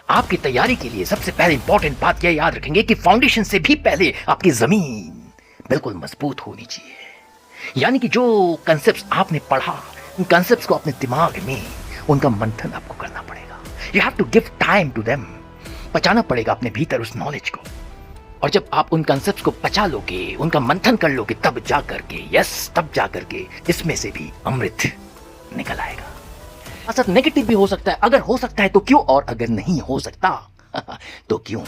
आपकी तैयारी के लिए सबसे पहले इंपॉर्टेंट बात यह याद रखेंगे कि फाउंडेशन से भी पहले आपकी जमीन बिल्कुल मजबूत होनी चाहिए। यानी कि जो कंसेप्ट आपने पढ़ा, उन कंसेप्ट को अपने दिमाग में उनका मंथन आपको करना पड़ेगा। You have to give time to them. पचाना पड़ेगा अपने भीतर उस नॉलेज को। और जब आप उन कंसेप्ट को पचा लोगे, उनका मंथन कर लोगे, तब जा करके तब जा करके इसमें से भी अमृत निकल आएगा। असर नेगेटिव भी हो सकता है, अगर हो सकता है तो क्यों, और अगर नहीं हो सकता तो क्यों।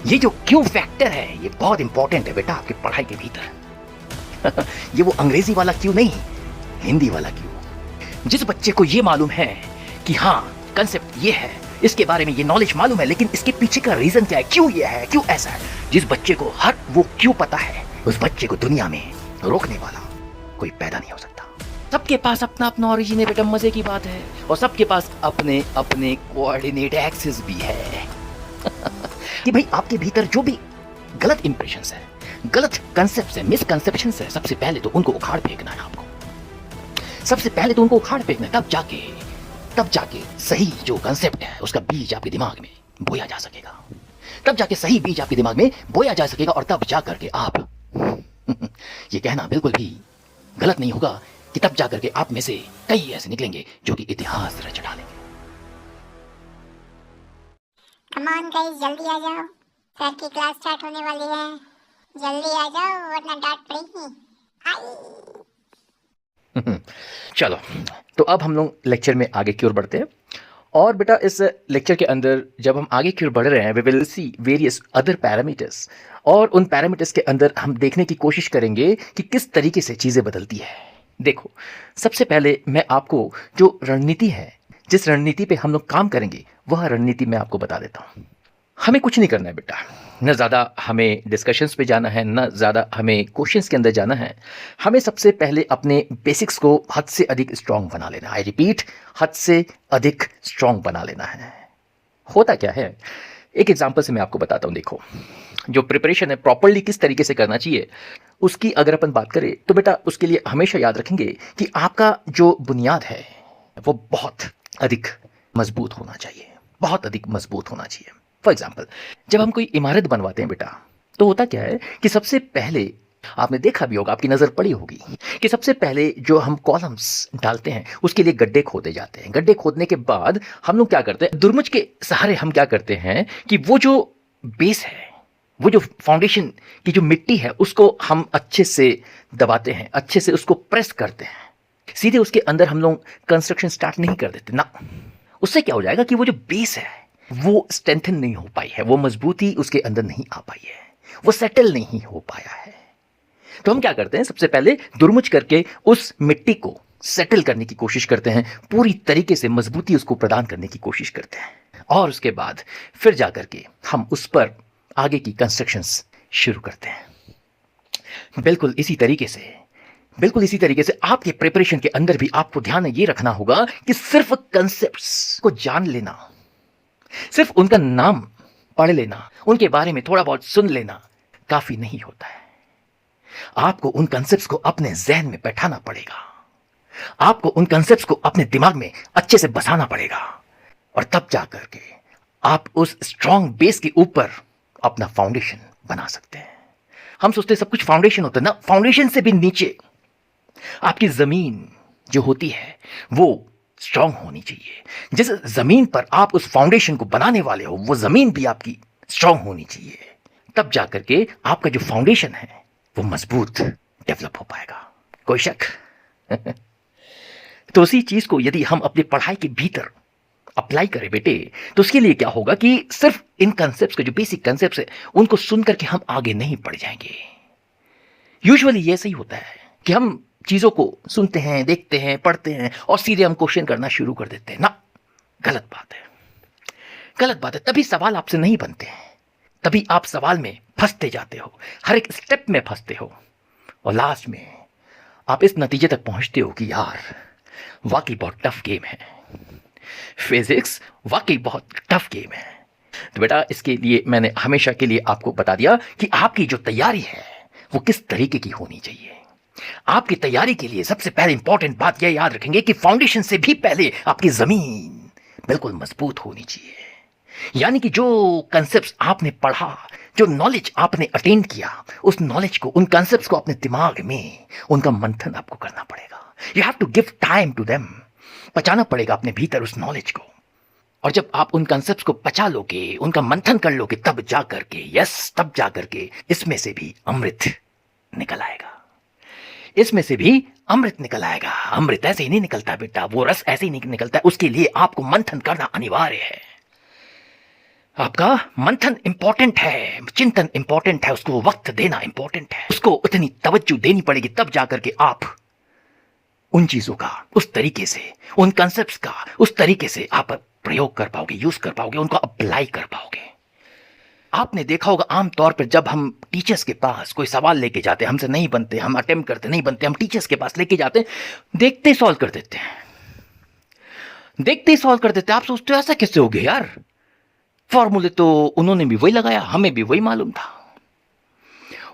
ये जो क्यों फैक्टर है ये बहुत इंपॉर्टेंट है बेटा आपकी पढ़ाई के भीतर। ये वो अंग्रेजी वाला क्यों नहीं, हिंदी वाला क्यों। जिस बच्चे को ये मालूम है कि हाँ कंसेप्ट ये है, इसके बारे में ये नॉलेज मालूम है, लेकिन इसके पीछे का रीजन क्या है, क्यों ये है, क्यों ऐसा है, जिस बच्चे को हर वो क्यों पता है, उस बच्चे को दुनिया में रोकने वाला कोई पैदा नहीं हो सकता। सबके पास अपना अपना ओरिजिन है बेटा, मजे की बात है। और सबके पास अपने अपने कोऑर्डिनेट एक्सिस भी है। कि भाई आपके भीतर जो भी गलत इंप्रेशंस है, गलत कंसेप्ट्स है, मिसकंसेप्शंस है, सबसे पहले तो उनको उखाड़ फेंकना है आपको। सबसे पहले तो उनको उखाड़ फेंकना है, तब जाके सही जो कंसेप्ट है उसका बीज आपके दिमाग में बोया जा सकेगा। तब जाके सही बीज आपके दिमाग में बोया जा सकेगा और तब जा करके आप ये कहना बिल्कुल भी गलत नहीं होगा कि तब जा करके आप में से कई ऐसे निकलेंगे जो कि इतिहास रच डालेंगे। कम ऑन गाइस, जल्दी आ जाओ, सर की क्लास स्टार्ट होने वाली है। जल्दी आ जाओ वरना डांट पड़ेगी। चलो, तो अब हम लोग लेक्चर में आगे की ओर बढ़ते हैं। और बेटा इस लेक्चर के अंदर जब हम आगे की ओर बढ़ रहे हैं, we will see various other parameters, और उन पैरामीटर्स के अंदर हम देखने की कोशिश करेंगे कि किस तरीके से चीज़ें बदलती है। देखो, सबसे पहले मैं आपको जो रणनीति है, जिस रणनीति पे हम लोग काम करेंगे, वह रणनीति मैं आपको बता देता हूँ। हमें कुछ नहीं करना है बेटा, न ज़्यादा हमें डिस्कशंस पे जाना है, न ज़्यादा हमें क्वेश्चंस के अंदर जाना है। हमें सबसे पहले अपने बेसिक्स को हद से अधिक स्ट्रॉन्ग बना लेना है। आई रिपीट, हद से अधिक स्ट्रॉन्ग बना लेना है। होता क्या है, एक एग्जांपल से मैं आपको बताता हूँ। देखो, जो प्रिपरेशन है प्रॉपरली किस तरीके से करना चाहिए, उसकी अगर अपन बात करें तो बेटा उसके लिए हमेशा याद रखेंगे कि आपका जो बुनियाद है वो बहुत अधिक मजबूत होना चाहिए, बहुत अधिक मजबूत होना चाहिए। फॉर एग्जाम्पल, जब हम कोई इमारत बनवाते हैं बेटा, तो होता क्या है कि सबसे पहले आपने देखा भी होगा, आपकी नज़र पड़ी होगी कि सबसे पहले जो हम कॉलम्स डालते हैं उसके लिए गड्ढे खोदे जाते हैं। गड्ढे खोदने के बाद हम लोग क्या करते हैं, दुरमुच के सहारे हम क्या करते हैं कि वो जो बेस है, वो जो फाउंडेशन की जो मिट्टी है, उसको हम अच्छे से दबाते हैं, अच्छे से उसको प्रेस करते हैं। सीधे उसके अंदर हम लोग कंस्ट्रक्शन स्टार्ट नहीं कर देते ना। उससे क्या हो जाएगा कि वो जो बेस है वो स्ट्रेंथन नहीं हो पाई है, वो मजबूती उसके अंदर नहीं आ पाई है, वो सेटल नहीं हो पाया है। तो हम क्या करते हैं, सबसे पहले दुरमुच करके उस मिट्टी को सेटल करने की कोशिश करते हैं, पूरी तरीके से मजबूती उसको प्रदान करने की कोशिश करते हैं, और उसके बाद फिर जाकर के हम उस पर आगे की कंस्ट्रक्शंस शुरू करते हैं। बिल्कुल इसी तरीके से आपके प्रिपरेशन के अंदर भी आपको ध्यान ये रखना होगा कि सिर्फ कंसेप्ट्स को जान लेना, सिर्फ उनका नाम पढ़ लेना, उनके बारे में थोड़ा बहुत सुन लेना काफी नहीं होता है। आपको उन कंसेप्ट्स को अपने जहन में बैठाना पड़ेगा, आपको उन कंसेप्ट्स को अपने दिमाग में अच्छे से बसाना पड़ेगा, और तब जाकर के आप उस स्ट्रॉन्ग बेस के ऊपर अपना फाउंडेशन बना सकते हैं। हम सोचते हैं सब कुछ फाउंडेशन होता है ना, फाउंडेशन से भी नीचे आपकी जमीन जो होती है वो स्ट्रांग होनी चाहिए। जिस जमीन पर आप उस फाउंडेशन को बनाने वाले हो, वो जमीन भी आपकी स्ट्रांग होनी चाहिए। तब जाकर के आपका जो फाउंडेशन है वो मजबूत डेवलप हो पाएगा, कोई शक। तो उसी चीज को यदि हम अपनी पढ़ाई के भीतर अप्लाई करें बेटे, तो उसके लिए क्या होगा कि सिर्फ इन कंसेप्ट्स के जो बेसिक कंसेप्ट्स है उनको सुन करके हम आगे नहीं बढ़ जाएंगे। यूजुअली ये सही होता है कि हम चीजों को सुनते हैं, देखते हैं, पढ़ते हैं और सीधे हम क्वेश्चन करना शुरू कर देते हैं ना। गलत बात है। तभी सवाल आपसे नहीं बनते हैं, तभी आप सवाल में फंसते जाते हो, हर एक स्टेप में फंसते हो, और लास्ट में आप इस नतीजे तक पहुंचते हो कि यार वाकई बहुत टफ गेम है, फिजिक्स वाकई बहुत टफ गेम है। तो बेटा इसके लिए मैंने हमेशा के लिए आपको बता दिया कि आपकी जो तैयारी है वो किस तरीके की होनी चाहिए। आपकी तैयारी के लिए सबसे पहले इंपॉर्टेंट बात यह याद रखेंगे कि फाउंडेशन से भी पहले आपकी जमीन बिल्कुल मजबूत होनी चाहिए। यानी कि जो कंसेप्ट आपने पढ़ा, जो नॉलेज आपने अटेन किया, उस नॉलेज को, उन कंसेप्ट को अपने दिमाग में उनका मंथन आपको करना पड़ेगा। You have to give time to them. पचाना पड़ेगा अपने भीतर उस नॉलेज को। और जब आप उन कंसेप्ट को पचा लोगे, उनका मंथन कर लोगे, तब जा करके, यस, तब जा करके इसमें से भी अमृत निकल आएगा। इसमें से भी अमृत निकल आएगा। अमृत ऐसे ही नहीं निकलता बेटा, वो रस ऐसे ही नहीं निकलता। उसके लिए आपको मंथन करना अनिवार्य है। आपका मंथन इंपॉर्टेंट है, चिंतन इंपॉर्टेंट है, उसको वक्त देना इंपॉर्टेंट है, उसको उतनी तवज्जो देनी पड़ेगी, तब जाकर के आप उन चीजों का उस तरीके से, उन कंसेप्ट्स का उस तरीके से आप प्रयोग कर पाओगे, यूज कर पाओगे, उनको अप्लाई कर पाओगे। आपने देखा होगा आमतौर पर जब हम टीचर्स के पास कोई सवाल लेके जाते हैं, हमसे नहीं बनते, हम अटेम्प्ट करते नहीं बनते, हम टीचर्स के पास लेके जाते हैं, देखते ही सॉल्व कर देते हैं, देखते ही सॉल्व कर देते हैं। आप सोचते हो ऐसा कैसे हो गया यार, फॉर्मूले तो उन्होंने भी वही लगाया, हमें भी वही मालूम था,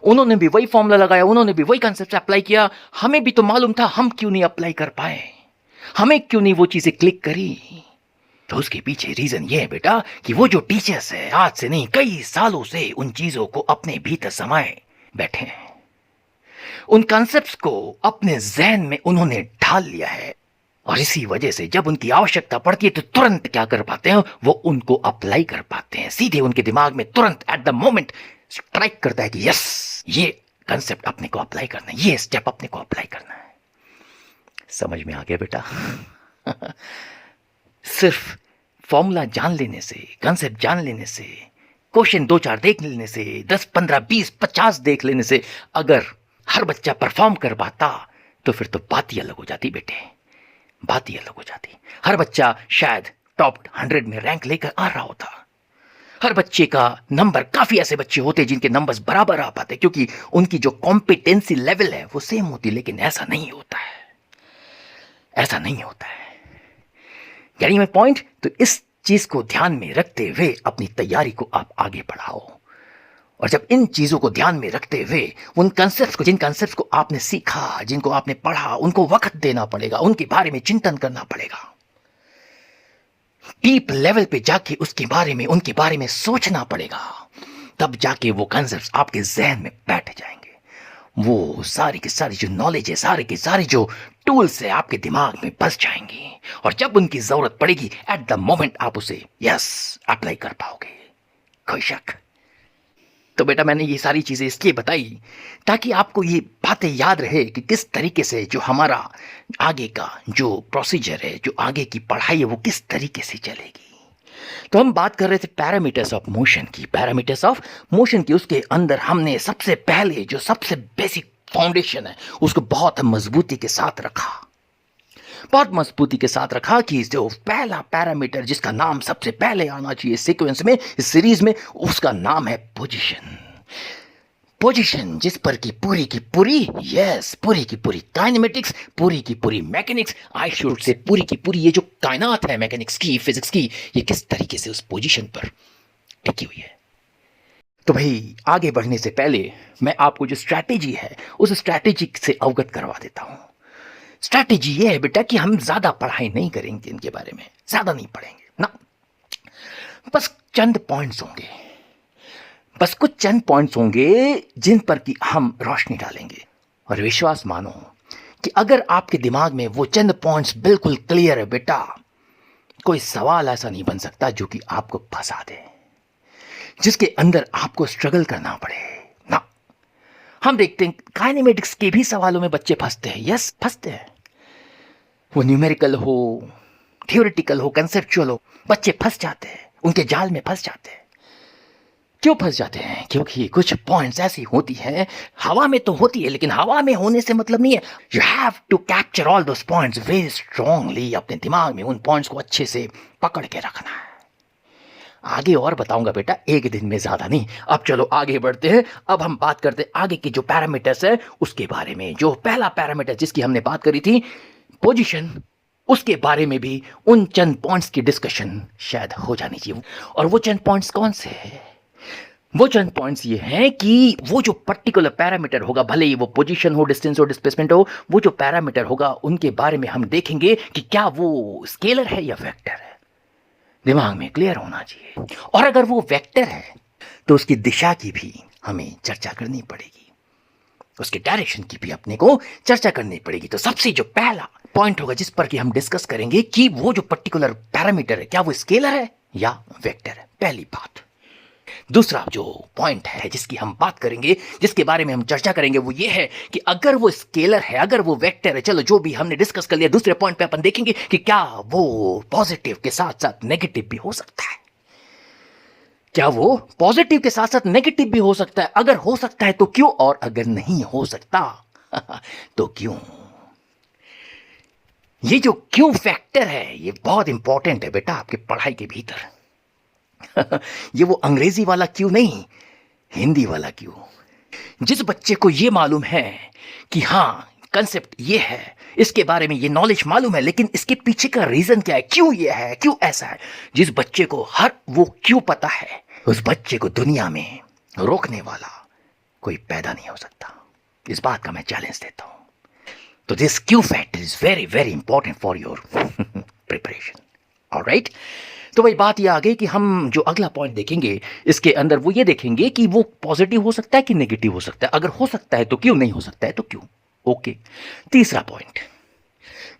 उन्होंने भी वही फॉर्मूला लगाया, उन्होंने भी वही कंसेप्ट अप्लाई किया, हमें भी तो मालूम था, हम क्यों नहीं अप्लाई कर पाए, हमें क्यों नहीं वो चीजें क्लिक करी। तो उसके पीछे रीजन ये है बेटा कि वो जो टीचर्स है, आज से नहीं कई सालों से उन चीजों को अपने भीतर समाये बैठे हैं, उन कंसेप्ट्स को अपने जहन में उन्होंने ढाल लिया है। और इसी वजह से जब उनकी आवश्यकता पड़ती है तो तुरंत क्या कर पाते हैं, वो उनको अप्लाई कर पाते हैं। सीधे उनके दिमाग में तुरंत एट द मोमेंट स्ट्राइक करता है कि यस, ये कंसेप्ट अपने को अप्लाई करना है, ये स्टेप अपने को अप्लाई करना है। समझ में आ गया बेटा? सिर्फ फॉर्मूला जान लेने से, कंसेप्ट जान लेने से, क्वेश्चन 2-4 देख लेने से, 10, 15, 20, 50 देख लेने से अगर हर बच्चा परफॉर्म कर पाता तो फिर तो बात ही अलग हो जाती बेटे, बात ही अलग हो जाती। हर बच्चा शायद टॉप 100 में रैंक लेकर आ रहा होता। हर बच्चे का नंबर, काफी ऐसे बच्चे होते जिनके नंबर्स बराबर आ पाते क्योंकि उनकी जो कॉम्पिटेंसी लेवल है वो सेम होती। लेकिन ऐसा नहीं होता है, ऐसा नहीं होता है। यानी मैं पॉइंट, तो इस चीज को ध्यान में रखते हुए अपनी तैयारी को आप आगे बढ़ाओ। और जब इन चीजों को ध्यान में रखते हुए उन कंसेप्ट्स को, जिन कंसेप्ट्स को आपने सीखा, जिनको आपने पढ़ा, उनको वक्त देना पड़ेगा, उनके बारे में चिंतन करना पड़ेगा, डीप लेवल पे जाके उसके बारे में, उनके बारे में सोचना पड़ेगा, तब जाके वो कंसेप्ट्स आपके जहन में बैठ जाएंगे। वो सारी की सारी जो नॉलेज है, सारे के सारे जो टूल्स है आपके दिमाग में बस जाएंगे। और जब उनकी जरूरत पड़ेगी एट द मोमेंट आप उसे यस अप्लाई कर पाओगे, कोई शक। तो बेटा मैंने ये सारी चीजें इसलिए बताई ताकि आपको ये बातें याद रहे कि किस तरीके से जो हमारा आगे का जो प्रोसीजर है, जो आगे की पढ़ाई है, वो किस तरीके से चलेगी। तो हम बात कर रहे थे पैरामीटर्स ऑफ मोशन की, पैरामीटर्स ऑफ मोशन की। उसके अंदर हमने सबसे पहले जो सबसे बेसिक फाउंडेशन है उसको बहुत मजबूती के साथ रखा, बहुत मजबूती के साथ रखा कि जो पहला पैरामीटर जिसका नाम सबसे पहले आना चाहिए सीक्वेंस में, इस सीरीज में, उसका नाम है पोजीशन। पोजीशन जिस पर की पूरी पूरी काइनेमेटिक्स, पूरी की पूरी मैकेनिक्स, आई शुड से पूरी की पूरी ये जो कायनात है मैकेनिक्स की, फिजिक्स की, ये किस तरीके से उस पोजीशन पर टिकी हुई है। तो भाई आगे बढ़ने से पहले मैं आपको जो स्ट्रैटेजी है उस स्ट्रैटेजी से अवगत करवा देता हूं। स्ट्रैटेजी ये है बेटा कि हम ज्यादा पढ़ाई नहीं करेंगे, इनके बारे में ज्यादा नहीं पढ़ेंगे ना, बस चंद पॉइंट्स होंगे, बस कुछ चंद पॉइंट्स होंगे जिन पर कि हम रोशनी डालेंगे। और विश्वास मानो कि अगर आपके दिमाग में वो चंद पॉइंट्स बिल्कुल क्लियर है बेटा, कोई सवाल ऐसा नहीं बन सकता जो कि आपको फंसा दे, जिसके अंदर आपको स्ट्रगल करना पड़े ना। हम देखते हैं काइनेमेटिक्स के भी सवालों में बच्चे फंसते हैं, यस फंसते हैं। वो न्यूमेरिकल हो, थियोरेटिकल हो, कंसेप्चुअल हो, बच्चे फंस जाते हैं, उनके जाल में फंस जाते हैं। क्यों फंस जाते हैं? क्योंकि कुछ पॉइंट्स ऐसी होती हैं, हवा में तो होती है लेकिन हवा में होने से मतलब नहीं है। You have to capture all those points very strongly, अपने दिमाग में उन पॉइंट्स को अच्छे से पकड़ के रखना है। आगे और बताऊंगा बेटा, एक दिन में ज्यादा नहीं। अब चलो आगे बढ़ते हैं। अब हम बात करते हैं आगे के जो पैरामीटर्स है उसके बारे में। जो पहला पैरामीटर जिसकी हमने बात करी थी पोजीशन, उसके बारे में भी उन चंद पॉइंट्स की डिस्कशन शायद हो जानी चाहिए। और वो चंद पॉइंट्स कौन से हैं? वो चंद पॉइंट्स ये हैं कि वो जो पर्टिकुलर पैरामीटर होगा, भले ही वो पोजीशन हो, डिस्टेंस हो, डिस्प्लेसमेंट हो, वो जो पैरामीटर होगा उनके बारे में हम देखेंगे कि क्या वो स्केलर है या वेक्टर है। दिमाग में क्लियर होना चाहिए। और अगर वो वेक्टर है तो उसकी दिशा की भी हमें चर्चा करनी पड़ेगी, उसके डायरेक्शन की भी अपने को चर्चा करनी पड़ेगी। तो सबसे जो पहला पॉइंट होगा जिस पर कि हम डिस्कस करेंगे कि वो जो पर्टिकुलर पैरामीटर है क्या वो स्केलर है या वेक्टर है, पहली बात। दूसरा जो पॉइंट है जिसकी हम बात करेंगे, जिसके बारे में हम चर्चा करेंगे, वो ये है कि अगर वो स्केलर है, अगर वो वेक्टर है, चलो जो भी हमने डिस्कस कर लिया, दूसरे पॉइंट पे अपन देखेंगे कि क्या वो पॉजिटिव के साथ साथ नेगेटिव भी हो सकता है। क्या वो पॉजिटिव के साथ साथ नेगेटिव भी हो सकता है? अगर हो सकता है तो क्यों, और अगर नहीं हो सकता तो क्यों? ये जो क्यों फैक्टर है ये बहुत इंपॉर्टेंट है बेटा आपके पढ़ाई के भीतर। ये वो अंग्रेजी वाला क्यों नहीं, हिंदी वाला क्यों। जिस बच्चे को ये मालूम है कि हाँ कंसेप्ट ये है, इसके बारे में ये नॉलेज मालूम है, लेकिन इसके पीछे का रीजन क्या है, क्यों ये है, क्यों ऐसा है, जिस बच्चे को हर वो क्यों पता है, उस बच्चे को दुनिया में रोकने वाला कोई पैदा नहीं हो सकता। इस बात का मैं चैलेंज देता हूं। तो this Q factor is very very important for your preparation. Alright, तो वही बात ये आ गई कि हम जो अगला पॉइंट देखेंगे इसके अंदर वो ये देखेंगे कि वो पॉजिटिव हो सकता है कि नेगेटिव हो सकता है, अगर हो सकता है तो क्यों, नहीं हो सकता है तो क्यों। ओके, तीसरा पॉइंट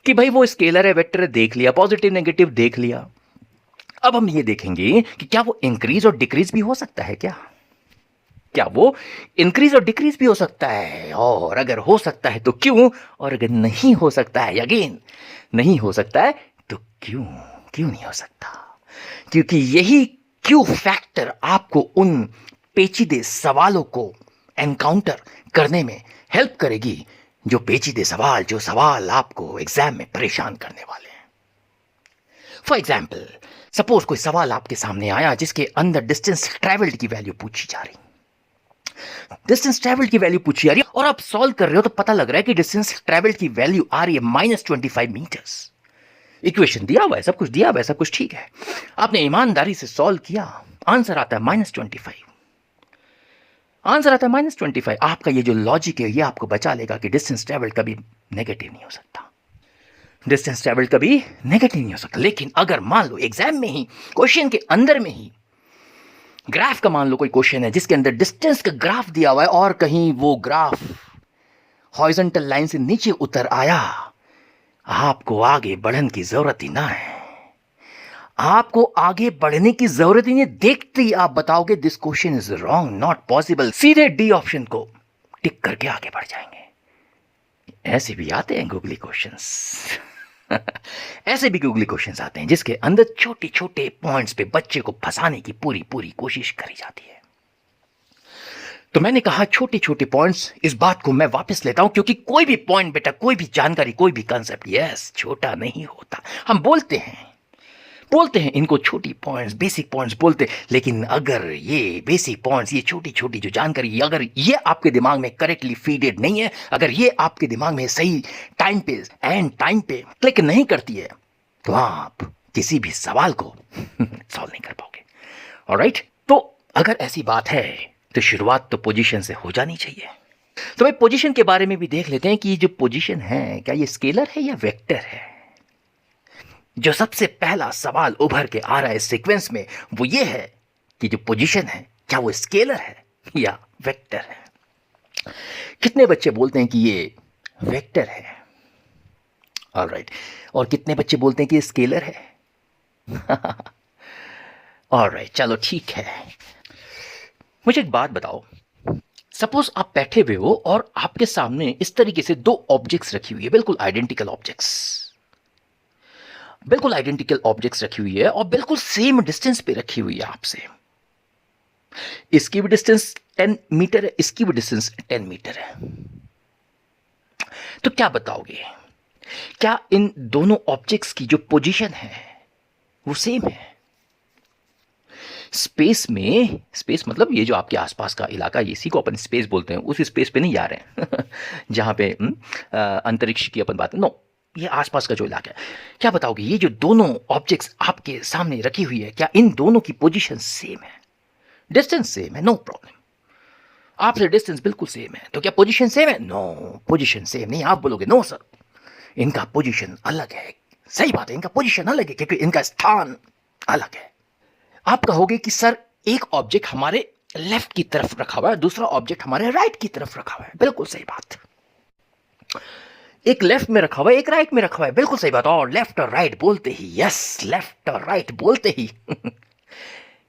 कि भाई वो स्केलर है, वेक्टर है, देख लिया, पॉजिटिव नेगेटिव देख लिया। अब हम ये देखेंगे कि क्या वो इंक्रीज और डिक्रीज भी हो सकता है, क्या वो इंक्रीज और डिक्रीज भी हो सकता है, और अगर हो सकता है तो क्यों, और अगर नहीं हो सकता है, अगेन नहीं हो सकता है तो क्यों नहीं हो सकता। क्योंकि यही क्यों फैक्टर आपको उन पेचीदे सवालों को एनकाउंटर करने में हेल्प करेगी, जो पेचीदे सवाल, जो सवाल आपको एग्जाम में परेशान करने वाले हैं। फॉर एग्जाम्पल, सपोज कोई सवाल आपके सामने आया जिसके अंदर डिस्टेंस ट्रेवल्ड की वैल्यू पूछी जा रही, डिस्टेंस ट्रेवल्ड की वैल्यू पूछी जा रही है, और आप सॉल्व कर रहे हो तो पता लग रहा है कि डिस्टेंस ट्रेवल्ड की वैल्यू आ रही है -25 मीटर्स। इक्वेशन दिया हुआ है, सब कुछ दिया हुआ है, सब कुछ ठीक है, आपने ईमानदारी से सॉल्व किया, आंसर आता है -25, आंसर आता है -25। आपका ये जो लॉजिक है ये आपको बचा लेगा कि डिस्टेंस ट्रेवल्ड कभी नेगेटिव नहीं हो सकता, डिस्टेंस ट्रेवल्ड कभी नेगेटिव नहीं हो सकता। लेकिन अगर मान लो एग्जाम में ही, क्वेश्चन के अंदर में ही ग्राफ का मान लो कोई क्वेश्चन है जिसके अंदर डिस्टेंस का ग्राफ दिया हुआ है, और कहीं वो ग्राफ हॉरिजॉन्टल लाइन से नीचे उतर आया, आपको आगे बढ़ने की जरूरत ही ना है, आपको आगे बढ़ने की जरूरत ही नहीं। देखते ही आप बताओगे this question is wrong, not possible, सीधे डी ऑप्शन को टिक करके आगे बढ़ जाएंगे। ऐसे भी आते हैं गूगली क्वेश्चंस ऐसे भी गूगली क्वेश्चंस आते हैं जिसके अंदर छोटे छोटे पॉइंट्स पे बच्चे को फंसाने की पूरी पूरी कोशिश करी जाती है। तो मैंने कहा छोटे छोटे पॉइंट्स, इस बात को मैं वापस लेता हूं, क्योंकि कोई भी पॉइंट बेटा, कोई भी जानकारी, कोई भी कंसेप्ट यस छोटा नहीं होता। हम बोलते हैं इनको छोटी पॉइंट्स, बेसिक पॉइंट्स बोलते हैं, लेकिन अगर ये बेसिक पॉइंट्स, ये छोटी छोटी जो जानकारी, अगर ये आपके दिमाग में करेक्टली फीडेड नहीं है, अगर ये आपके दिमाग में सही टाइम पे एंड टाइम पे क्लिक नहीं करती है, तो आप किसी भी सवाल को सॉल्व नहीं कर पाओगे। ऑलराइट, तो अगर ऐसी बात है तो शुरुआत तो पोजीशन से हो जानी चाहिए। तो भाई पोजीशन के बारे में भी देख लेते हैं कि जो पोजीशन है क्या ये स्केलर है या वेक्टर है। जो सबसे पहला सवाल उभर के आ रहा है सीक्वेंस में वो ये है कि जो पोजीशन है क्या वो स्केलर है या वेक्टर है। कितने बच्चे बोलते हैं कि ये वेक्टर है, ऑलराइट, और कितने बच्चे बोलते हैं कि ये स्केलर है ऑलराइट, चलो ठीक है। मुझे एक बात बताओ, सपोज आप बैठे हुए हो और आपके सामने इस तरीके से दो ऑब्जेक्ट्स रखी हुई है, बिल्कुल आइडेंटिकल ऑब्जेक्ट्स रखी हुई है और बिल्कुल सेम डिस्टेंस पे रखी हुई है आपसे। इसकी भी डिस्टेंस 10 मीटर है, इसकी भी डिस्टेंस 10 मीटर है। तो क्या बताओगे, क्या इन दोनों ऑब्जेक्ट्स की जो पोजीशन है वो सेम है? स्पेस में, स्पेस मतलब ये जो आपके आसपास का इलाका, इसी को अपन स्पेस बोलते हैं, उस स्पेस पे नहीं जा रहे हैं जहां पे अंतरिक्ष की अपन बात, नो, ये आसपास का जो इलाका है। क्या बताओगे ये जो दोनों ऑब्जेक्ट्स आपके सामने रखी हुई है, क्या इन दोनों की पोजीशन सेम है? डिस्टेंस सेम है, नो प्रॉब्लम, आपसे डिस्टेंस बिल्कुल सेम है, तो क्या पोजीशन सेम है? नो, पोजीशन सेम नहीं। आप बोलोगे नो सर इनका पोजीशन अलग है। सही बात है, इनका पोजीशन अलग है क्योंकि इनका स्थान अलग है। आप कहोगे कि सर एक ऑब्जेक्ट हमारे लेफ्ट की तरफ रखा हुआ है, दूसरा ऑब्जेक्ट हमारे राइट की तरफ रखा हुआ है। बिल्कुल सही बात। एक लेफ्ट में रखा हुआ है, एक राइट में रखा हुआ है। बिल्कुल सही बात। और लेफ्ट और राइट बोलते ही, यस, लेफ्ट और राइट बोलते ही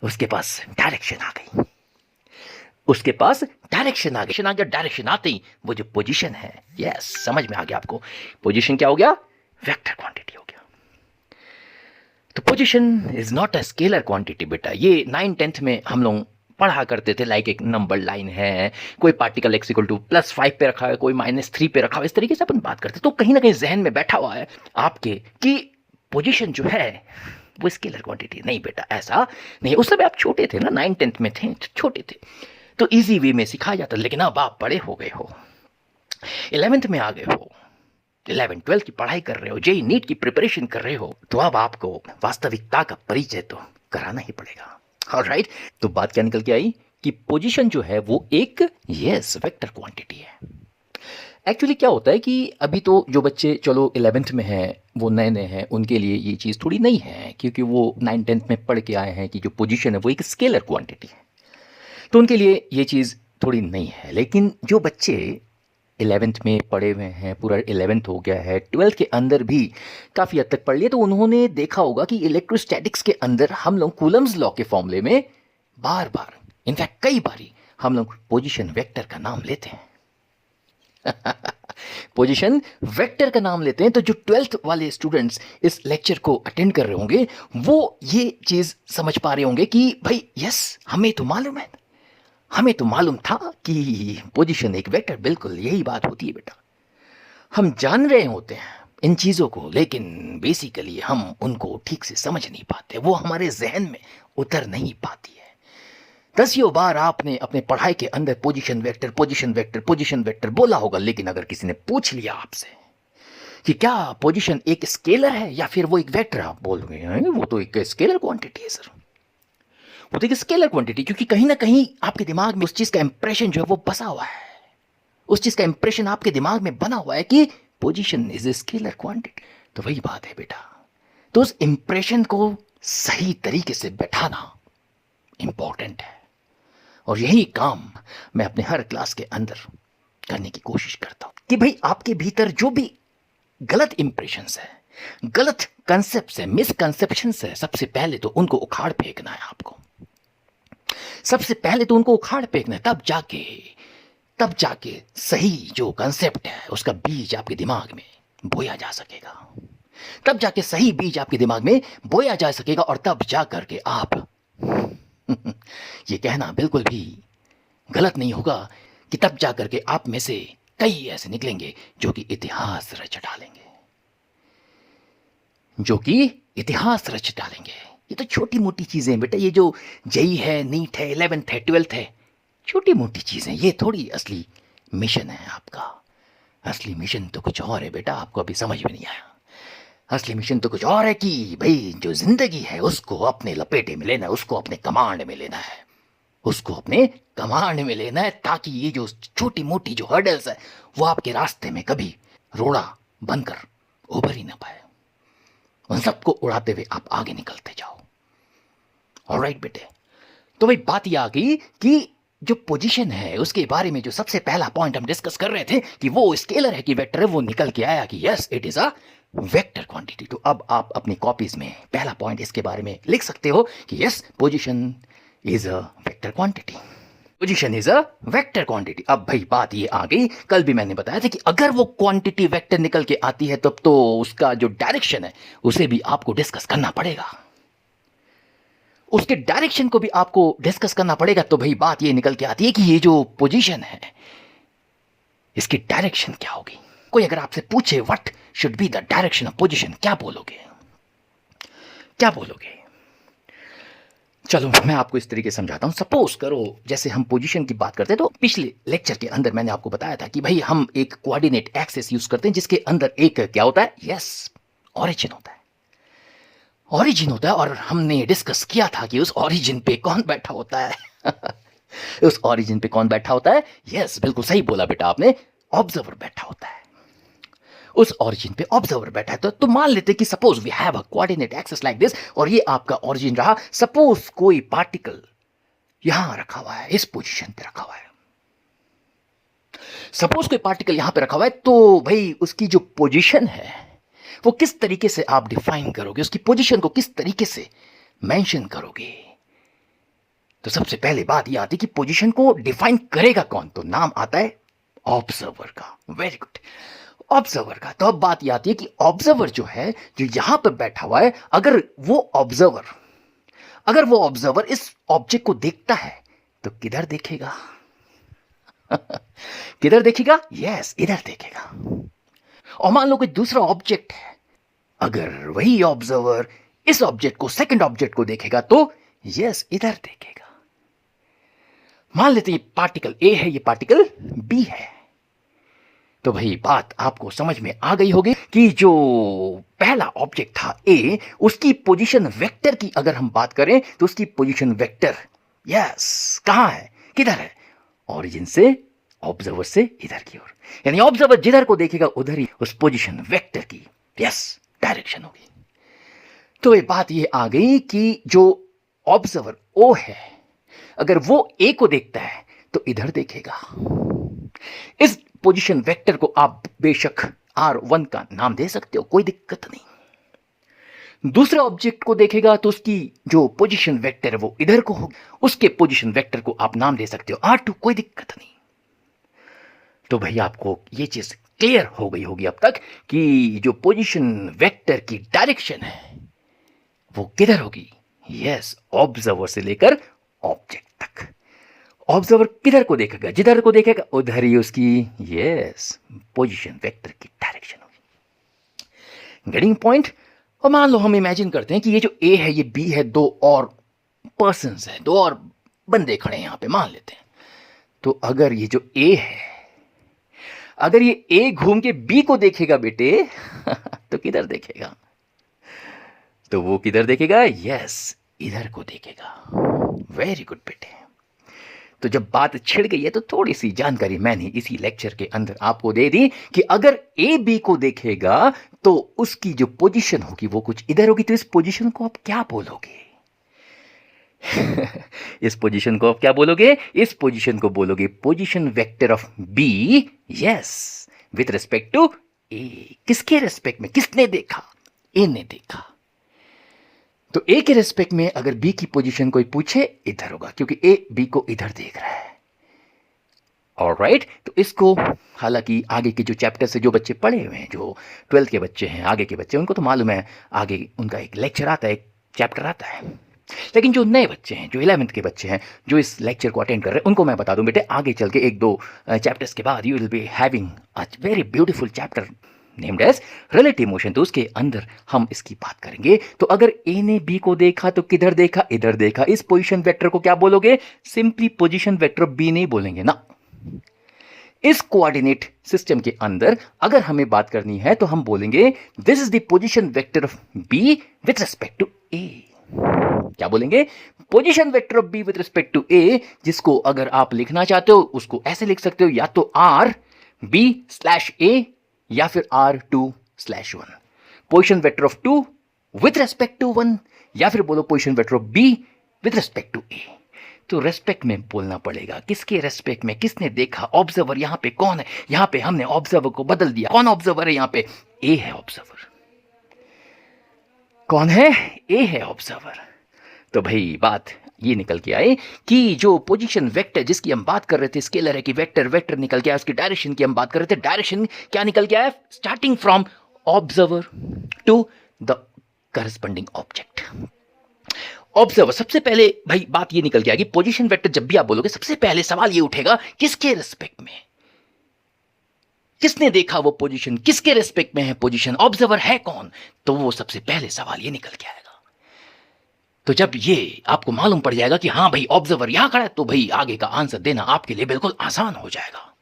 उसके पास डायरेक्शन आ गई। उसके पास डायरेक्शन आ गया। डायरेक्शन आते ही वो जो पोजीशन है, यस, समझ में आ गया आपको। पोजीशन क्या हो गया? वेक्टर क्वांटिटी हो गया। तो position is not a scalar quantity बेटा। ये 9th-10th में हम लोग पढ़ा करते थे। लाइक एक नंबर लाइन है, कोई पार्टिकल x = +5 पे रखा है, कोई -3 पे रखा है, इस तरीके से अपन बात करते। तो कहीं ना कहीं जहन में बैठा हुआ है आपके कि पोजीशन जो है वो स्केलर क्वांटिटी। नहीं बेटा, ऐसा नहीं। उस समय आप छोटे थे ना, 9th-10th में थे, छोटे थे, तो इजी वे में सिखाया जाता। लेकिन अब आप बड़े हो गए हो, 11th में आ गए हो, 11th-12th की पढ़ाई कर रहे हो, जेई नीट की प्रिपरेशन कर रहे हो, तो अब आपको वास्तविकता का परिचय तो कराना ही पड़ेगा। ऑलराइट, तो बात क्या निकल के आई कि पोजीशन जो है वो एक वेक्टर क्वांटिटी है। एक्चुअली क्या होता है कि अभी तो जो बच्चे चलो 11th में हैं, वो नए नए हैं, उनके लिए ये चीज़ थोड़ी नई है, क्योंकि वो 9th-10th में पढ़ के आए हैं कि जो पोजीशन है वो एक स्केलर क्वांटिटी है। तो उनके लिए ये चीज़ थोड़ी नई है। लेकिन जो बच्चे 11th में पढ़े हुए हैं, पूरा 11th हो गया है, 12th के अंदर भी काफ़ी हद तक पढ़ लिया, तो उन्होंने देखा होगा कि इलेक्ट्रोस्टैटिक्स के अंदर हम लोग कूलम्स लॉ के फॉर्मूले में बार बार, इनफैक्ट कई बारी, हम लोग पोजीशन वेक्टर का नाम लेते हैं। पोजीशन वेक्टर का नाम लेते हैं। तो जो 12th वाले स्टूडेंट्स इस लेक्चर को अटेंड कर रहे होंगे, वो ये चीज़ समझ पा रहे होंगे कि भाई यस, हमें तो मालूम है, हमें तो मालूम था कि पोजीशन एक वेक्टर। बिल्कुल यही बात होती है बेटा। हम जान रहे होते हैं इन चीज़ों को, लेकिन बेसिकली हम उनको ठीक से समझ नहीं पाते, वो हमारे जहन में उतर नहीं पाती है। 10 बार आपने अपने पढ़ाई के अंदर position vector, position vector, position vector बोला होगा, लेकिन अगर किसी ने पूछ लिया आपसे कि क्या पोजीशन एक स्केलर है या फिर वो एक वेक्टर, आप बोलोगे वो तो एक स्केलर क्वांटिटी है सर, वो तो एक स्केलर क्वांटिटी। क्योंकि कहीं ना कहीं आपके दिमाग में उस चीज का इंप्रेशन जो है वो बसा हुआ है, उस चीज का इंप्रेशन आपके दिमाग में बना हुआ है कि position is a scalar quantity. तो वही बात है बेटा। तो उस इंप्रेशन को सही तरीके से बैठाना इंपॉर्टेंट है, और यही काम मैं अपने हर क्लास के अंदर करने की कोशिश करता हूं कि भाई आपके भीतर जो भी गलत इंप्रेशंस है, गलत कंसेप्ट है, मिसकंसेप्शंस है, सबसे पहले तो उनको उखाड़ फेंकना है आपको। सबसे पहले तो उनको उखाड़ फेंकना है, तब जाके सही जो कंसेप्ट है उसका बीज आपके दिमाग में बोया जा सकेगा। तब जाके सही बीज आपके दिमाग में बोया जा सकेगा, और तब जा करके आप ये कहना बिल्कुल भी गलत नहीं होगा कि तब जा करके आप में से कई ऐसे निकलेंगे जो कि इतिहास रच डालेंगे, जो कि इतिहास रच डालेंगे। ये तो छोटी मोटी चीजें बेटा, ये जो जेई है, नीट है, 11th है, 12th है, छोटी मोटी चीजें, ये थोड़ी असली मिशन है आपका। असली मिशन तो कुछ और है बेटा, आपको अभी समझ में नहीं आया। असली मिशन तो कुछ और है कि भाई जो जिंदगी है उसको अपने लपेटे में लेना है, उसको अपने कमांड में लेना है, उसको अपने कमांड में लेना है, ताकि ये जो छोटी मोटी जो हर्डल्स है वो आपके रास्ते में कभी रोड़ा बनकर उभर ही ना पाए। उन सबको उड़ाते हुए आप आगे निकलते जाओ। ऑलराइट बेटे, तो भाई बात ये आ गई कि जो पोजीशन है उसके बारे में जो सबसे पहला पॉइंट हम डिस्कस कर रहे थे कि वो स्केलर है कि वेक्टर है, वो निकल के आया कि yes it is a vector quantity. तो अब आप अपनी कॉपीज में पहला पॉइंट इसके बारे में लिख सकते हो कि yes position is a vector quantity, position is a vector quantity. अब भाई बात ये आ गई, कल भी मैंने बताया था कि अगर वो क्वांटिटी वेक्टर निकल के आती है तब तो उसका जो डायरेक्शन है उसे भी आपको डिस्कस करना पड़ेगा, उसके डायरेक्शन को भी आपको डिस्कस करना पड़ेगा। तो भाई बात ये निकल के आती है कि ये जो पोजीशन है इसकी डायरेक्शन क्या होगी। कोई अगर आपसे पूछे what should be the direction of position, क्या बोलोगे, क्या बोलोगे? चलो मैं आपको इस तरीके से समझाता हूं। सपोज करो जैसे हम पोजीशन की बात करते हैं, तो पिछले लेक्चर के अंदर मैंने आपको बताया था कि भाई हम एक कोऑर्डिनेट एक्सिस यूज करते हैं जिसके अंदर एक क्या होता है, यस ऑरिजिन होता है, ऑरिजिन होता है। और हमने डिस्कस किया था कि उस ऑरिजिन पे कौन बैठा होता है उस ऑरिजिन पे कौन बैठा होता है, यस बिल्कुल सही बोला बेटा आपने, ऑब्जर्वर बैठा होता है। उस ओरिजिन पे ऑब्जर्वर बैठा है। तो मान लेते कि suppose we have a coordinate axis like this, और ये आपका ओरिजिन रहा। सपोज कोई पार्टिकल यहां रखा हुआ है, इस पोजीशन पे रखा हुआ है। सपोज कोई पार्टिकल यहां पे रखा हुआ है, तो भाई उसकी जो पोजीशन है वो किस तरीके से आप डिफाइन करोगे, उसकी पोजीशन को किस तरीके से मेंशन करोगे। तो सबसे पहले बात यह आती है कि पोजीशन को डिफाइन करेगा कौन, तो नाम आता है ऑब्जर्वर का। वेरी गुड, ऑब्जर्वर का। तो अब बात यह आती है कि ऑब्जर्वर जो है, जो यहां पर बैठा हुआ है, अगर वो ऑब्जर्वर इस ऑब्जेक्ट को देखता है तो किधर देखेगा? किधर देखेगा? यस, इधर देखेगा। और मान लो कोई दूसरा ऑब्जेक्ट है, अगर वही ऑब्जर्वर इस ऑब्जेक्ट को, सेकंड ऑब्जेक्ट को देखेगा तो यस, इधर देखेगा। मान लेते ये पार्टिकल ए है, ये पार्टिकल बी है। तो भाई बात आपको समझ में आ गई होगी कि जो पहला ऑब्जेक्ट था ए, उसकी पोजीशन वेक्टर की अगर हम बात करें तो उसकी पोजीशन वेक्टर यस कहां है, किधर है? ओरिजिन से, ऑब्जर्वर से इधर की ओर। यानी ऑब्जर्वर जिधर को देखेगा उधर ही उस पोजीशन वेक्टर की यस डायरेक्शन होगी। तो ये बात ये आ गई कि जो ऑब्जर्वर ओ है, अगर वो ए को देखता है तो इधर देखेगा। इस पोजीशन वेक्टर को आप बेशक R1 का नाम दे सकते हो, कोई दिक्कत नहीं। दूसरे ऑब्जेक्ट को देखेगा तो उसकी जो पोजीशन वेक्टर है वो इधर को होगी, उसके पोजीशन वेक्टर को आप नाम दे सकते हो R2, कोई दिक्कत नहीं। तो भाई आपको ये चीज क्लियर हो गई होगी अब तक कि जो पोजीशन वेक्टर की डायरेक्शन है वो किधर होगी? यस, ऑब्जर्वर से लेकर ऑब्जेक्ट तक। ऑब्जर्वर किधर को देखेगा? जिधर को देखेगा उधर ही उसकी यस पोजीशन वेक्टर की डायरेक्शन होगी। Getting point? और मान लो हम इमेजिन करते हैं कि ये जो ए है, ये बी है, दो और पर्सन्स है, दो और बंदे खड़े हैं यहां पे, मान लेते हैं। तो अगर ये जो ए है, अगर ये ए घूम के बी को देखेगा बेटे तो किधर देखेगा? तो वो किधर देखेगा? यस, इधर को देखेगा। वेरी गुड बेटे। तो जब बात छिड़ गई है तो थोड़ी सी जानकारी मैंने इसी लेक्चर के अंदर आपको दे दी कि अगर ए बी को देखेगा तो उसकी जो पोजीशन होगी वो कुछ इधर होगी। तो इस पोजीशन को आप क्या बोलोगे? इस पोजीशन को आप क्या बोलोगे? इस पोजीशन को बोलोगे position vector of B, yes, with respect to A. किसके रेस्पेक्ट में? किसने देखा? ए ने देखा। तो ए के रेस्पेक्ट में अगर बी की पोजीशन कोई पूछे, इधर होगा, क्योंकि ए बी को इधर देख रहा है। ऑलराइट, तो इसको हालांकि आगे के जो चैप्टर से जो बच्चे पढ़े हुए हैं, जो 12th के बच्चे हैं, आगे के बच्चे, उनको तो मालूम है, आगे उनका एक लेक्चर आता है, एक चैप्टर आता है। लेकिन जो नए बच्चे हैं, जो 11th के बच्चे हैं, जो इस लेक्चर को अटेंड कर रहे हैं, उनको मैं बता दूं बेटे, आगे चल के एक दो चैप्टर्स के बाद you will be having a very beautiful chapter named as relative motion. तो उसके अंदर हम इसकी बात करेंगे। तो अगर ए ने बी को देखा तो किधर देखा? इधर देखा। इस पोजीशन वेक्टर को क्या बोलोगे? Simply position vector of B नहीं बोलेंगे ना। इस कोऑर्डिनेट सिस्टम के अंदर अगर हमें बात करनी है तो हम बोलेंगे this is the position vector of B with respect to A. क्या बोलेंगे? Position vector of B with respect to A, जिसको अगर आप लिखना चाहते हो उसको ऐसे लिख सकते हो, या तो आर बी स्लैश ए या फिर R2/1, position vector of 2 with respect to 1, या फिर बोलो position vector of B with respect to A। तो रेस्पेक्ट में बोलना पड़ेगा। किसके रेस्पेक्ट में? किसने देखा? ऑब्जर्वर यहां पे कौन है? यहां पे हमने ऑब्जर्वर को बदल दिया। कौन ऑब्जर्वर है यहां पे? A है ऑब्जर्वर। कौन है? A है ऑब्जर्वर। तो भाई बात ये निकल के आए कि जो पोजीशन वेक्टर जिसकी हम बात कर रहे थे, स्केलर है कि वेक्टर निकल के आया, उसकी डायरेक्शन की हम बात कर रहे थे। डायरेक्शन क्या निकल के आया? Starting from observer to the corresponding object. Observer सबसे पहले भाई बात ये निकल के आएगी, पोजीशन वेक्टर जब भी आप बोलोगे सबसे पहले सवाल ये उठेगा किसके रिस्पेक्ट में? किसने देखा वो पोजीशन? किसके रिस्पेक्ट में है पोजीशन? ऑब्जर्वर है कौन? तो वो सबसे पहले सवाल ये निकल के आएगा। तो जब ये आपको मालूम पड़ जाएगा कि हाँ भाई ऑब्जर्वर यहां खड़ा है, तो भाई आगे का आंसर देना आपके लिए बिल्कुल आसान हो जाएगा।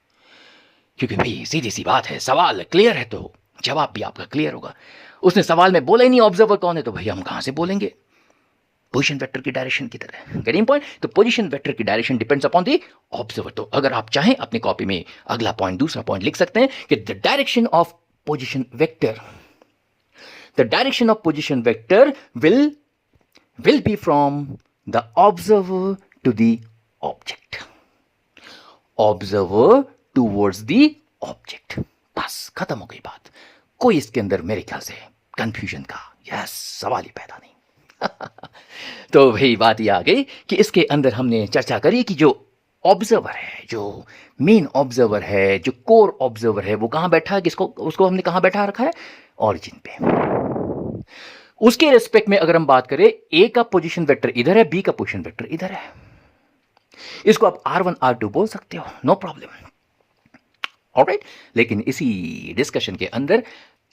क्योंकि भाई सीधी सी बात है, सवाल क्लियर है तो जवाब भी आपका क्लियर होगा। उसने सवाल में बोला ही नहीं ऑब्जर्वर कौन है, तो भाई हम कहां से बोलेंगे? पोजीशन वेक्टर की डायरेक्शन की तरह। Getting point? तो पोजीशन वेक्टर की direction depends upon the observer. तो अगर आप चाहें अपनी कॉपी में अगला पॉइंट, दूसरा पॉइंट लिख सकते हैं कि the direction of position vector. The direction of position vector will be from the observer to the object. Observer towards the object. बस खत्म हो गई बात. कोई इसके अंदर मेरे ख्याल से कंफ्यूजन का यस सवाल ही पैदा नहीं. तो वही बात ये आ गई कि इसके अंदर हमने चर्चा करी कि जो ऑब्जर्वर है, जो मेन ऑब्जर्वर है, जो कोर ऑब्जर्वर है, वो कहाँ बैठा है, किसको उसको हमने कहाँ बैठा रखा है, ऑरिजिन पे. उसके रेस्पेक्ट में अगर हम बात करें, ए का पोजीशन वेक्टर इधर है, बी का पोजीशन वेक्टर इधर है. इसको आप R1 R2 बोल सकते हो, नो प्रॉब्लम. ऑलराइट. लेकिन इसी डिस्कशन के अंदर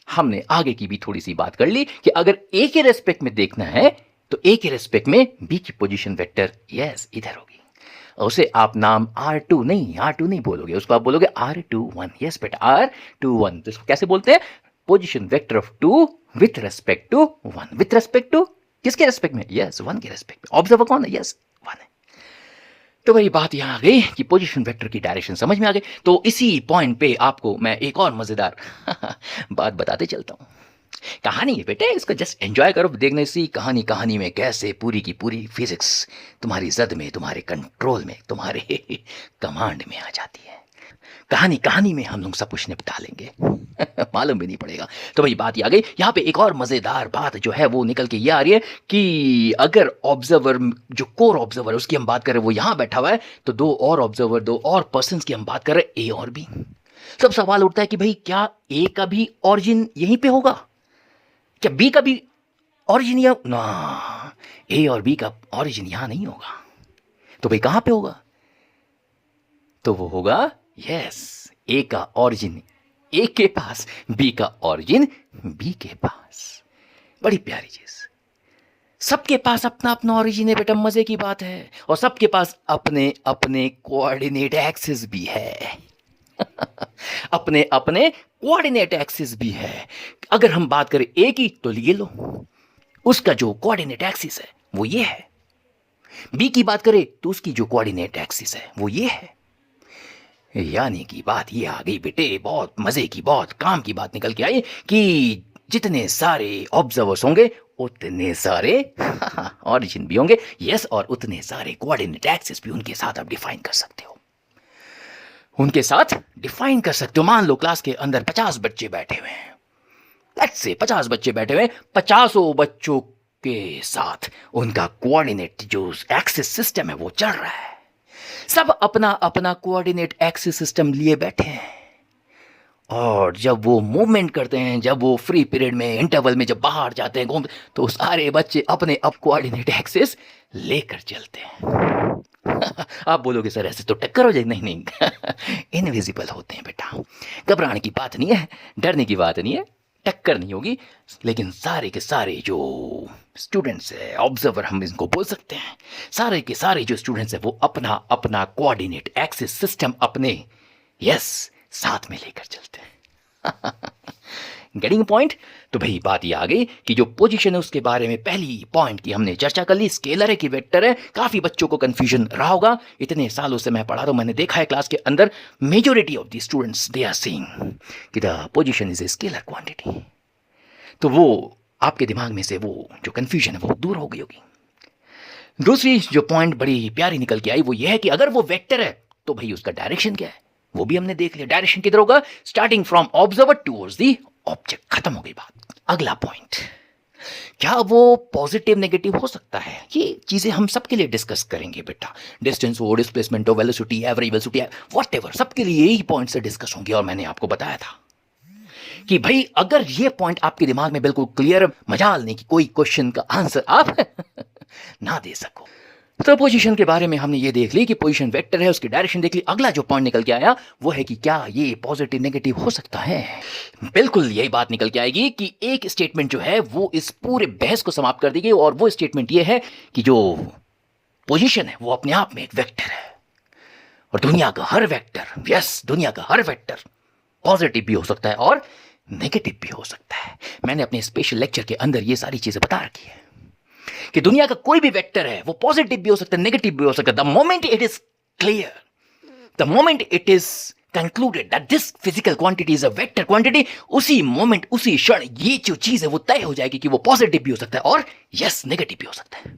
हमने आगे की भी थोड़ी सी बात कर ली कि अगर ए के रेस्पेक्ट में देखना है तो ए के रेस्पेक्ट में बी की पोजीशन वेक्टर यस इधर होगी. उसे आप नाम R2 नहीं बोलोगे, उसको आप बोलोगे R21. यस बेटा, R21. तो इसको कैसे बोलते हैं? Position vector of 2 with respect to 1. With respect to किसके रेस्पेक्ट में? यस 1 के रेस्पेक्ट में. ऑब्जर्वर कौन है? यस 1 है. तो वही बात यहां आ गई कि पोजीशन वेक्टर की डायरेक्शन समझ में आ गई. तो इसी पॉइंट पे आपको मैं एक और मजेदार बात बताते चलता हूं. कहानी है बेटे, इसको जस्ट एंजॉय करो. देखने से कहानी में कैसे पूरी की पूरी फिजिक्स तुम्हारी जद में, तुम्हारे कंट्रोल में, तुम्हारे कमांड में आ जाती है. कहानी में हम लोग सब कुछ निपटा लेंगे. मालूम भी नहीं पड़ेगा. तो भाई बात ये आ गई. यहाँ पे एक और मजेदार बात जो है वो निकल के ये आ रही है कि अगर ऑब्जर्वर, जो कोर ऑब्जर्वर उसकी हम बात करें, वो यहाँ बैठा हुआ है, तो दो और ऑब्जर्वर, दो और पर्सन की हम बात कर रहे हैं, ए और बी. सब सवाल उठता है कि भाई क्या ए का भी ऑरिजिन यहीं पे होगा, क्या बी का भी ऑरिजिन या ना? ए और बी का ऑरिजिन यहां नहीं होगा. तो भाई कहां पे होगा? तो वो होगा यस ए का ऑरिजिन ए के पास, बी का ऑरिजिन बी के पास. बड़ी प्यारी चीज. सबके पास अपना अपना ऑरिजिन है बेटा, मजे की बात है. और सबके पास अपने अपने कोऑर्डिनेट एक्सिस भी है. अपने अपने कोऑर्डिनेट एक्सिस भी है. अगर हम बात करें ए की तो ये लो, उसका जो कोऑर्डिनेट एक्सिस है वो ये है. बी की बात करें तो उसकी जो कोऑर्डिनेट एक्सिस है वो ये है. यानी कि बात ये आ गई बेटे, बहुत मजे की, बहुत काम की बात निकल के आई कि जितने सारे ऑब्जर्वर्स होंगे उतने सारे ऑरिजिन भी होंगे. यस, और उतने सारे कोऑर्डिनेट एक्सिस भी उनके साथ आप डिफाइन कर सकते हो. उनके साथ डिफाइन कर सकते हो. मान लो क्लास के अंदर 50 बच्चे बैठे हुए हैं. लेट्स से 50 बच्चे बैठे हुए हैं. 50 बच्चों के साथ उनका कोऑर्डिनेट जो एक्सिस सिस्टम है वो चल रहा है. सब अपना अपना कोऑर्डिनेट एक्सिस सिस्टम लिए बैठे हैं. और जब वो मूवमेंट करते हैं, जब वो फ्री पीरियड में, इंटरवल में जब बाहर जाते हैं घूमते, तो सारे बच्चे अपने अब कोऑर्डिनेट एक्सिस लेकर चलते हैं. आप बोलोगे सर ऐसे तो टक्कर हो जाएगी. नहीं इनविजिबल होते हैं बेटा. घबराने की बात नहीं है, डरने की बात नहीं है, टक्कर नहीं होगी. लेकिन सारे के सारे जो स्टूडेंट्स है, ऑब्जर्वर हम इनको बोल सकते हैं, सारे के सारे जो स्टूडेंट्स हैं वो अपना अपना कोऑर्डिनेट एक्सिस सिस्टम अपने यस साथ में लेकर चलते हैं. Getting point. तो भाई बात ये आ गई कि जो पोजीशन है उसके बारे में पहली पॉइंट की हमने चर्चा कर ली. स्केलर है कि वेक्टर है? काफी बच्चों को कंफ्यूजन रहा होगा. इतने सालों से मैं पढ़ा रहा हूं, मैंने देखा है क्लास के अंदर majority of the students they are saying कि the position is a scalar quantity. तो वो आपके दिमाग में से वो जो कंफ्यूजन है वो दूर हो गई होगी. दूसरी जो पॉइंट बड़ी प्यारी निकल के आई वो ये है कि अगर वो वेक्टर है तो भाई उसका डायरेक्शन क्या है वो भी हमने देख लिया. डायरेक्शन किधर होगा? Starting from observer towards the object. खत्म हो गई बात. अगला पॉइंट, क्या वो पॉजिटिव नेगेटिव हो सकता है? ये चीजें हम सबके लिए डिस्कस करेंगे बेटा. डिस्टेंस हो, डिस्प्लेसमेंट हो, वेलोसिटी, एवरेज वेलोसिटी, व्हाटएवर, सबके लिए यही पॉइंट से डिस्कस होंगे. और मैंने आपको बताया था कि भाई अगर ये पॉइंट आपके दिमाग में बिल्कुल क्लियर, मजाल नहीं कि कोई क्वेश्चन का आंसर आप ना दे सको. तो पोजीशन के बारे में हमने ये देख ली कि पोजीशन वेक्टर है, उसकी डायरेक्शन देख ली. अगला जो पॉइंट निकल के आया वो है कि क्या ये पॉजिटिव नेगेटिव हो सकता है? बिल्कुल यही बात निकल के आएगी कि एक स्टेटमेंट जो है वो इस पूरे बहस को समाप्त कर देगी. और वो स्टेटमेंट ये है कि जो पोजीशन है वो अपने आप में एक वेक्टर है. और दुनिया का हर वेक्टर, यस दुनिया का हर वेक्टर पॉजिटिव भी हो सकता है और नेगेटिव भी हो सकता है. मैंने अपने स्पेशल लेक्चर के अंदर ये सारी चीजें बता रखी है कि दुनिया का कोई भी वेक्टर है वो पॉजिटिव भी हो सकता है, नेगेटिव भी हो सकता है. The moment it is clear, the moment it is concluded that this physical quantity is a vector quantity, उसी मोमेंट उसी क्षण ये जो चीज है वो तय हो जाएगी कि वो पॉजिटिव भी हो सकता है और यस नेगेटिव भी हो सकता है।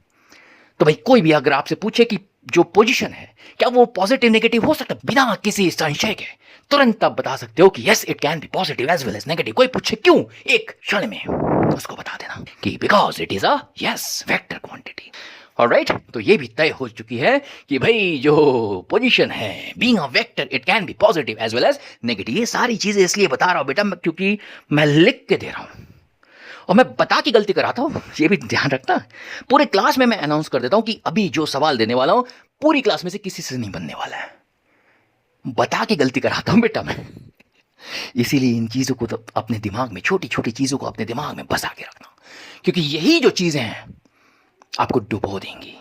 तो भाई कोई भी अगर आपसे पूछे कि जो पोजीशन है क्या वो पॉजिटिव नेगेटिव हो सकता है, बिना किसी संशय के तुरंत आप बता सकते हो कि yes it can be positive as well as negative. कोई पूछे क्यों, एक क्षण में उसको बता देना कि because it is a yes vector quantity. Alright, तो ये भी तय हो चुकी है कि भाई जो पोजीशन है being a vector it can be positive as well as negative. ये सारी चीजें इसलिए बता रहा हूं बेटा क्योंकि मैं लिख के दे रहा हूं और मैं बता के गलती कराता हूं, ये भी ध्यान रखना। पूरे क्लास में मैं अनाउंस कर देता हूं कि अभी जो सवाल देने वाला हूं पूरी क्लास में से किसी से नहीं बनने वाला है, बता के गलती कराता हूं बेटा मैं। इसीलिए इन चीजों को तो अपने दिमाग में, छोटी छोटी चीजों को अपने दिमाग में बसा के रखना, क्योंकि यही जो चीजें हैं आपको डुबो देंगी।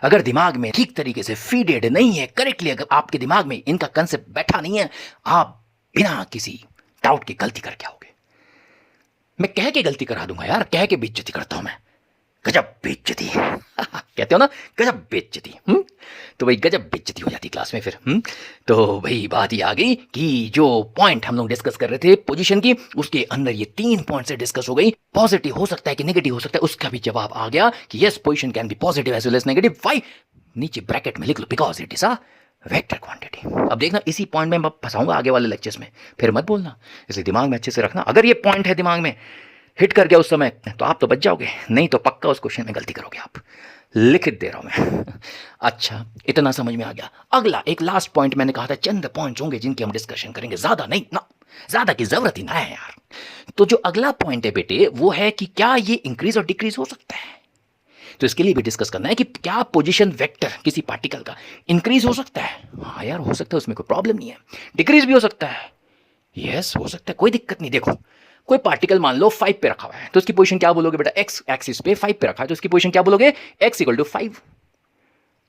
अगर दिमाग में ठीक तरीके से फीडेड नहीं है, करेक्टली अगर आपके दिमाग में इनका कंसेप्ट बैठा नहीं है, आप बिना किसी डाउट के गलती करके आओगे। मैं कह के गलती करा दूंगा यार, कह के बेइज्जती करता हूं मैं, गजब बेइज्जती कहते हो ना, गजब बेइज्जती। तो भाई गजब बेइज्जती हो जाती क्लास में फिर। तो भाई बात ये आ गई कि जो पॉइंट हम लोग डिस्कस कर रहे थे पोजीशन की, उसके अंदर ये 3 पॉइंट से डिस्कस हो गई। पॉजिटिव हो सकता है कि नेगेटिव हो सकता है, उसका भी जवाब आ गया कि yes position can be positive as well as negative. Why, नीचे ब्रैकेट में लिख लो because it is a vector quantity. अब देखना इसी पॉइंट में मैं फंसाऊंगा आगे वाले लेक्चर्स में, फिर मत बोलना, इसलिए दिमाग में अच्छे से रखना। अगर ये पॉइंट है दिमाग में हिट कर गया उस समय तो आप तो बच जाओगे, नहीं तो पक्का उस क्वेश्चन में गलती करोगे आप। लिखित दे रहा हूं मैं। अच्छा, इतना समझ में आ गया। अगला एक लास्ट पॉइंट मैंने कहा था चंद पॉइंट्स होंगे जिनकी हम डिस्कशन करेंगे, ज्यादा नहीं ना, ज्यादा की जरूरत ही ना है यार। तो जो अगला पॉइंट है बेटे वो है कि क्या ये इंक्रीज और डिक्रीज हो सकता है। तो इसके लिए भी डिस्कस करना है कि क्या पोजीशन वेक्टर किसी पार्टिकल का इंक्रीज हो सकता है। हाँ यार हो सकता है, उसमें कोई प्रॉब्लम नहीं है। डिक्रीज भी हो सकता है, यस हो सकता है, कोई दिक्कत नहीं। देखो कोई पार्टिकल मान लो 5 पे रखा हुआ है तो उसकी पोजीशन क्या बोलोगे बेटा, एक्स एक्सिस पे 5 पे रखा है तो उसकी पोजीशन क्या बोलोगे, x इक्वल टू 5।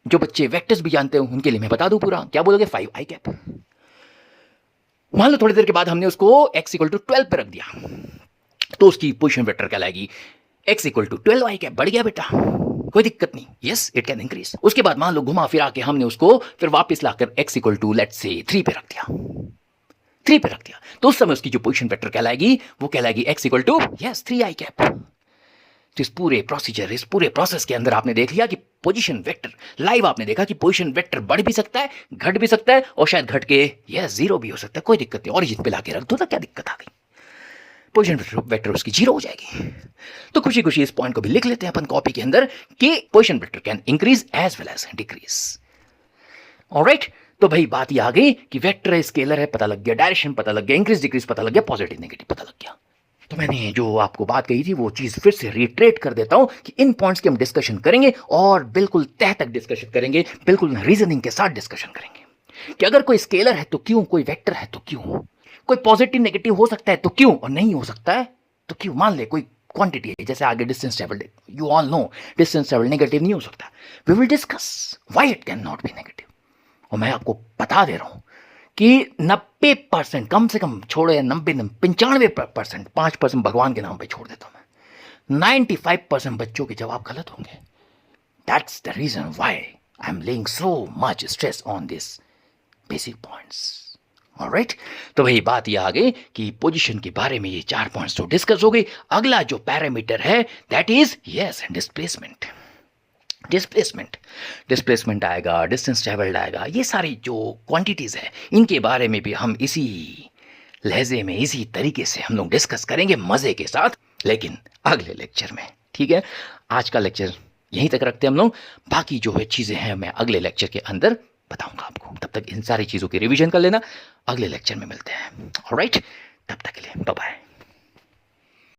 जो बच्चे वेक्टर्स भी जानते हो उनके लिए मैं बता दूं पूरा, क्या बोलोगे 5 i कैप। मान लो थोड़ी देर के बाद हमने उसको x इक्वल टू 12 पे रख दिया तो उसकी पोजीशन वेक्टर कहलाएगी x equal to 12 i cap. बढ़ गया बेटा, कोई दिक्कत नहीं, यस इट कैन इंक्रीज। उसके बाद मान लो घुमा फिरा के हमने उसको फिर वापस लाकर x equal to let's say 3 पे रख दिया, 3 पे रख दिया तो उस समय उसकी जो पोजीशन वेक्टर कहलाएगी वो कहलाएगी x equal to yes 3i cap. तो इस पूरे प्रोसीजर, इस पूरे प्रोसेस के अंदर आपने देख लिया कि पोजीशन वेक्टर लाइव आपने देखा कि पोजीशन वेक्टर बढ़ भी सकता है, घट भी सकता है और शायद घट के यस 0 भी हो सकता है, कोई दिक्कत नहीं। ओरिजिन पे लाके रख दो तो क्या दिक्कत आ गई, पोजीशन वेक्टर उसकी 0 हो जाएगी। तो खुशी खुशी इस पॉइंट को भी लिख लेते हैं अपन कॉपी के अंदर कि position vector can increase as well as decrease. Alright, तो भाई बात ये आ गई कि वेक्टर स्केलर है, पता लग गया, डायरेक्शन पता लग गया, इंक्रीज डिक्रीज पता लग गया, पॉजिटिव नेगेटिव पता लग गया। तो मैंने जो आपको बात कही थी वो चीज फिर से रिट्रेट कर देता हूं कि इन पॉइंट्स की हम डिस्कशन करेंगे और बिल्कुल तह तक डिस्कशन करेंगे, बिल्कुल रीजनिंग के साथ डिस्कशन करेंगे कि अगर कोई स्केलर है तो क्यों, कोई वेक्टर है तो क्यों, कोई पॉजिटिव नेगेटिव हो सकता है तो क्यों और नहीं हो सकता है तो क्यों। मान ले कोई क्वांटिटी है जैसे आगे distance travel, you all know distance travel negative नहीं हो सकता, we will discuss why it can not be negative. और मैं आपको बता दे रहा हूं कि 90% कम से कम छोड़े, 95% 5% भगवान के नाम पे छोड़ देता हूं मैं, 95% बच्चों के जवाब गलत होंगे। That's the reason why I am laying so much stress on this basic points. Alright, तो भाई बात ये आ गई कि पोजीशन के बारे में ये 4 पॉइंट्स तो डिस्कस हो गई। अगला जो पैरामीटर है that is yes displacement. Displacement आएगा, डिस्टेंस ट्रेवल्ड आएगा, ये सारी जो क्वांटिटीज है इनके बारे में भी हम इसी लहजे में, इसी तरीके से हम लोग डिस्कस करेंगे मजे के साथ, लेकिन अगले लेक्चर में। ठीक है, आज का लेक्चर यहीं तक रखते हैं हम लोग, बाकी जो है चीजें हैं मैं अगले लेक्चर के अंदर बताऊंगा आपको। तब तक इन सारी चीजों की रिवीजन कर लेना, अगले लेक्चर में मिलते हैं। ऑलराइट, तब तक के लिए बाय बाय।